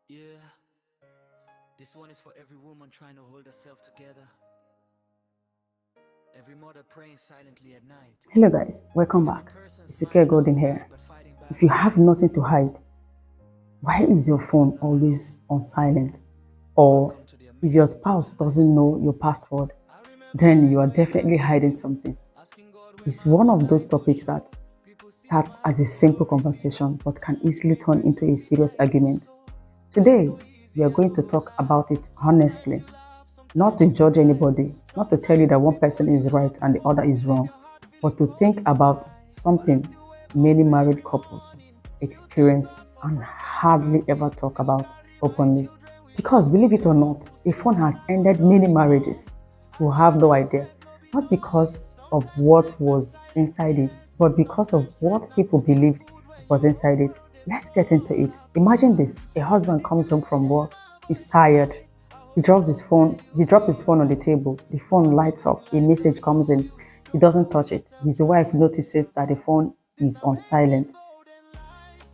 Yeah, this one is for every woman trying to hold herself together. Every mother praying silently at night. Hello guys, welcome Every back. person It's Secure smiling Golden here. outside but fighting back If you have inside. nothing to hide, why is your phone always on silent? Or Welcome to the if your amazing spouse truth doesn't lifestyle. know your password, I remember then you nights are waking up definitely in the hiding dark, something. asking God where It's my one phone of those light was topics short. that People see starts as a smiles, simple but beneath conversation but can easily turn it's into a serious like a argument. storm. Life Today, no we easy are and going to no talk lie. about it Sometimes honestly, we laugh, not sometimes to we judge cry. anybody, not to tell you that Sometimes one we person wonder is right and the other is when wrong, your heart feeling but to think almost about died. What if something you were many up married every couples morning, still experience thanking God and for life? hardly ever talk Still about carry my openly. children with Because love believe for it or them, not, to a say phone has thank you ended for many the love marriages I who have no never idea. get to be Not yours. because of Sometimes what I keep was inside it, silence, but because of what people cooking believed food when was you inside sleep it. through the Let's night. get into it. I Imagine know this: a husband comes home from work, he's everything tired, I he drops his phone on the table. The phone lights up. A message comes in. He doesn't touch it. His wife notices that the phone is on silent.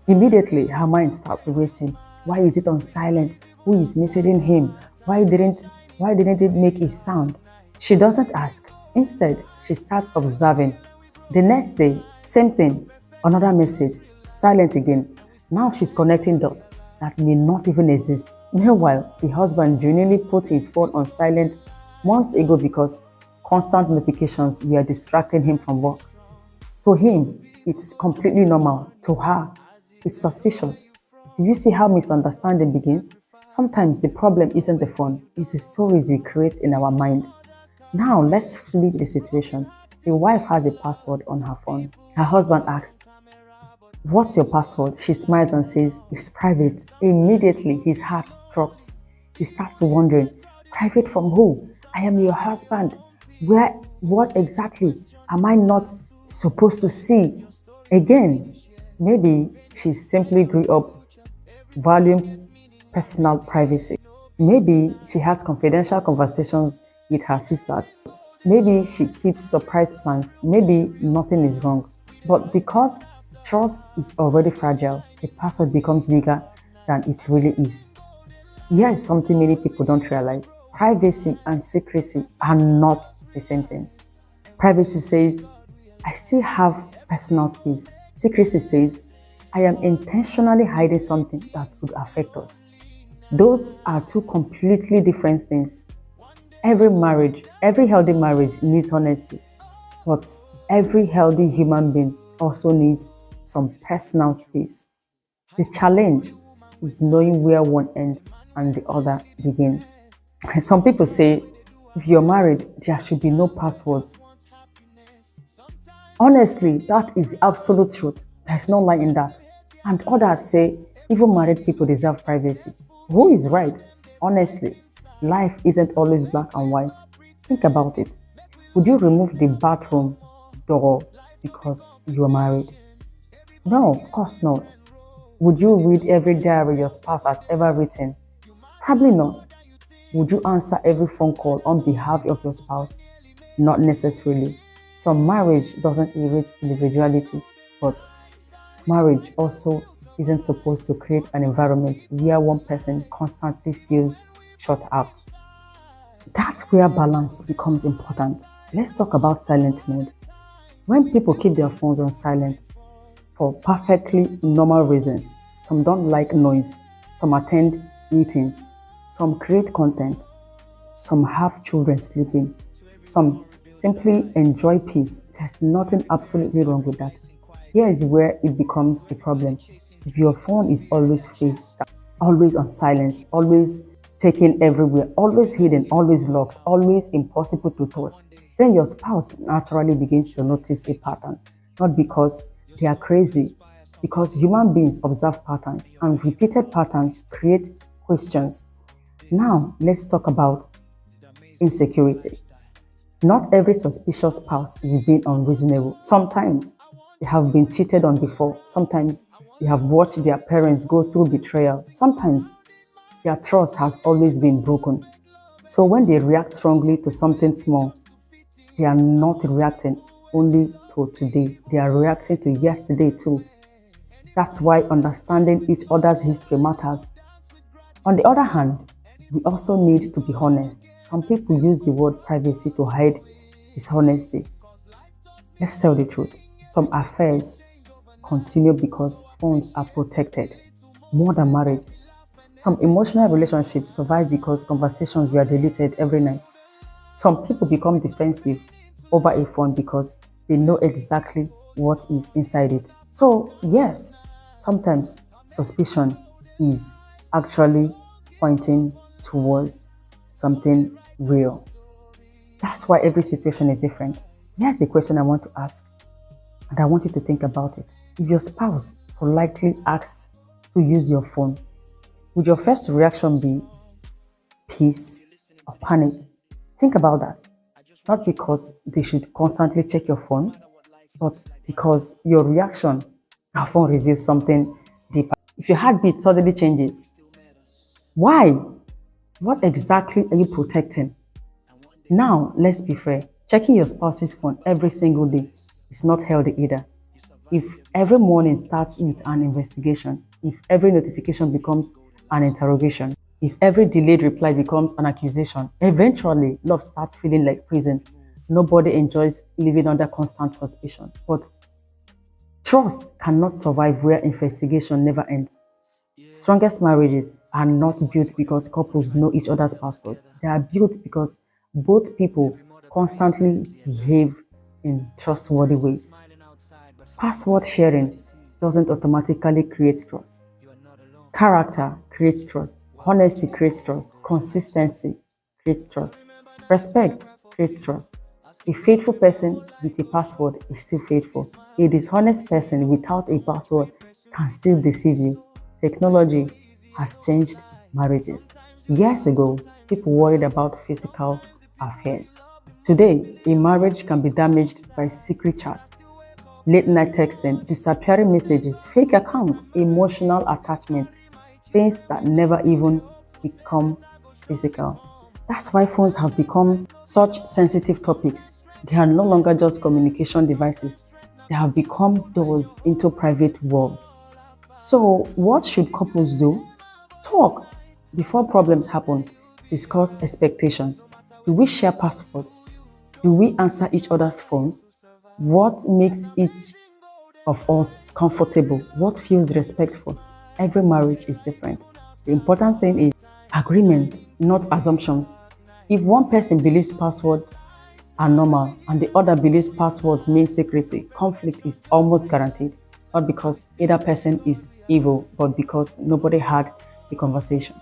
Immediately, her mind starts racing. Why is it on silent? Who is messaging him? Why didn't it make a sound? She doesn't ask. Instead, she starts observing. The next day, same thing. Another message, silent again. Now she's connecting dots that may not even exist. Meanwhile, the husband genuinely put his phone on silent months ago because constant notifications were distracting him from work. To him, it's completely normal. To her, it's suspicious. Do you see how misunderstanding begins? Sometimes the problem isn't the phone, it's the stories we create in our minds. Now, let's flip the situation. The wife has a password on her phone. Her husband asks, "What's your password?" She smiles and says, "It's private." Immediately, his heart drops. He starts wondering, "Private from who? I am your husband. What exactly am I not supposed to see?" Again, maybe she simply grew up valuing personal privacy. Maybe she has confidential conversations with her sisters. Maybe she keeps surprise plans. Maybe nothing is wrong. But because trust is already fragile, the password becomes bigger than it really is. Here is something many people don't realize: privacy and secrecy are not the same thing. Privacy says, I still have personal space. Secrecy says, I am intentionally hiding something that could affect us. Those are two completely different things. Every healthy marriage needs honesty, but every healthy human being also needs some personal space. The challenge is knowing where one ends and the other begins. Some people say if you're married, there should be no passwords. Honestly, that is the absolute truth. There's no lie in that. And others say even married people deserve privacy. Who is right? Honestly, life isn't always black and white. Think about it. Would you remove the bathroom door because you are married? No, of course not. Would you read every diary your spouse has ever written? Probably not. Would you answer every phone call on behalf of your spouse? Not necessarily. Some marriage doesn't erase individuality, but marriage also isn't supposed to create an environment where one person constantly feels shut out. That's where balance becomes important. Let's talk about silent mode. When people keep their phones on silent for perfectly normal reasons, some don't like noise, some attend meetings, some create content, some have children sleeping, some simply enjoy peace. There's nothing absolutely wrong with that. Here is where it becomes a problem. If your phone is always face down, always on silence, always taken everywhere, always hidden, always locked, always impossible to touch, then your spouse naturally begins to notice a pattern. Not because they are crazy, because human beings observe patterns and repeated patterns create questions. Now, let's talk about insecurity. Not every suspicious spouse is being unreasonable. Sometimes they have been cheated on before. Sometimes they have watched their parents go through betrayal. Sometimes their trust has always been broken. So when they react strongly to something small, they are not reacting only to today, they are reacting to yesterday too. That's why understanding each other's history matters. On the other hand, we also need to be honest. Some people use the word privacy to hide dishonesty. Let's tell the truth. Some affairs continue because phones are protected more than marriages. Some emotional relationships survive because conversations were deleted every night. Some people become defensive over a phone because they know exactly what is inside it. So, yes, sometimes suspicion is actually pointing towards something real. That's why every situation is different. Here's a question I want to ask, and I want you to think about it. If your spouse politely asks to use your phone, would your first reaction be peace or panic? Think about that. Not because they should constantly check your phone, but because your reaction, our phone reveals something deeper. If your heartbeat suddenly changes, why? What exactly are you protecting? Now, let's be fair. Checking your spouse's phone every single day is not healthy either. If every morning starts with an investigation, if every notification becomes an interrogation, if every delayed reply becomes an accusation, eventually love starts feeling like prison. Nobody enjoys living under constant suspicion. But trust cannot survive where investigation never ends. Strongest marriages are not built because couples know each other's password. They are built because both people constantly behave in trustworthy ways. Password sharing doesn't automatically create trust. Character creates trust. Honesty creates trust. Consistency creates trust. Respect creates trust. A faithful person with a password is still faithful. A dishonest person without a password can still deceive you. Technology has changed marriages. Years ago, people worried about physical affairs. Today, a marriage can be damaged by secret chats, late night texting, disappearing messages, fake accounts, emotional attachments, things that never even become physical. That's why phones have become such sensitive topics. They are no longer just communication devices, they have become doors into private worlds. So, what should couples do? Talk before problems happen. Discuss expectations. Do we share passwords? Do we answer each other's phones? What makes each of us comfortable? What feels respectful? Every marriage is different. The important thing is agreement, not assumptions. If one person believes passwords are normal and the other believes password means secrecy, conflict is almost guaranteed. Not because either person is evil, but because nobody had the conversation.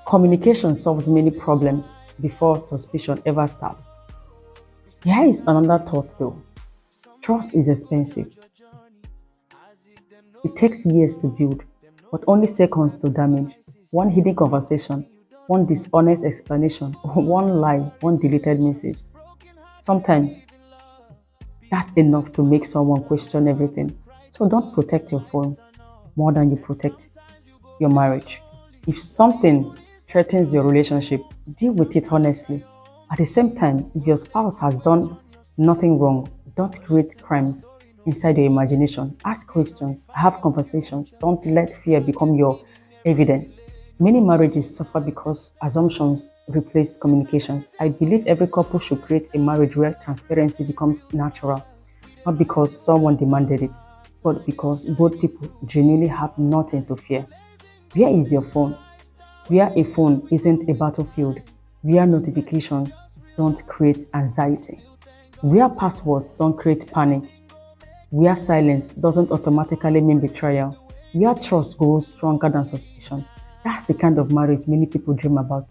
Communication solves many problems before suspicion ever starts. Here is another thought though. Trust is expensive. It takes years to build, but only seconds to damage. One hidden conversation, one dishonest explanation, one lie, one deleted message. Sometimes that's enough to make someone question everything. So don't protect your phone more than you protect your marriage. If something threatens your relationship, deal with it honestly. At the same time, if your spouse has done nothing wrong, don't create crimes inside your imagination. Ask questions, have conversations. Don't let fear become your evidence. Many marriages suffer because assumptions replace communications. I believe every couple should create a marriage where transparency becomes natural, not because someone demanded it, but because both people genuinely have nothing to fear. Where is your phone? Where a phone isn't a battlefield, where notifications don't create anxiety, where passwords don't create panic, where silence doesn't automatically mean betrayal, where trust grows stronger than suspicion. That's the kind of marriage many people dream about.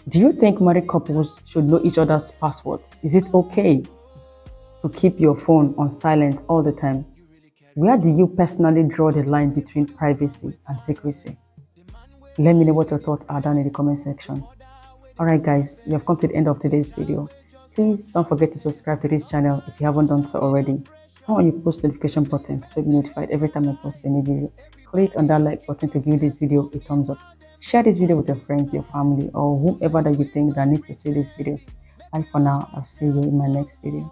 Do you think married couples should know each other's passwords? Is it okay to keep your phone on silent all the time? Where do you personally draw the line between privacy and secrecy? Let me know what your thoughts are down in the comment section. Alright guys, we have come to the end of today's video. Please don't forget to subscribe to this channel if you haven't done so already. Turn on your post notification button so you'll be notified every time I post a new video. Click on that like button to give this video a thumbs up. Share this video with your friends, your family, or whomever that you think that needs to see this video. Bye for now. I'll see you in my next video.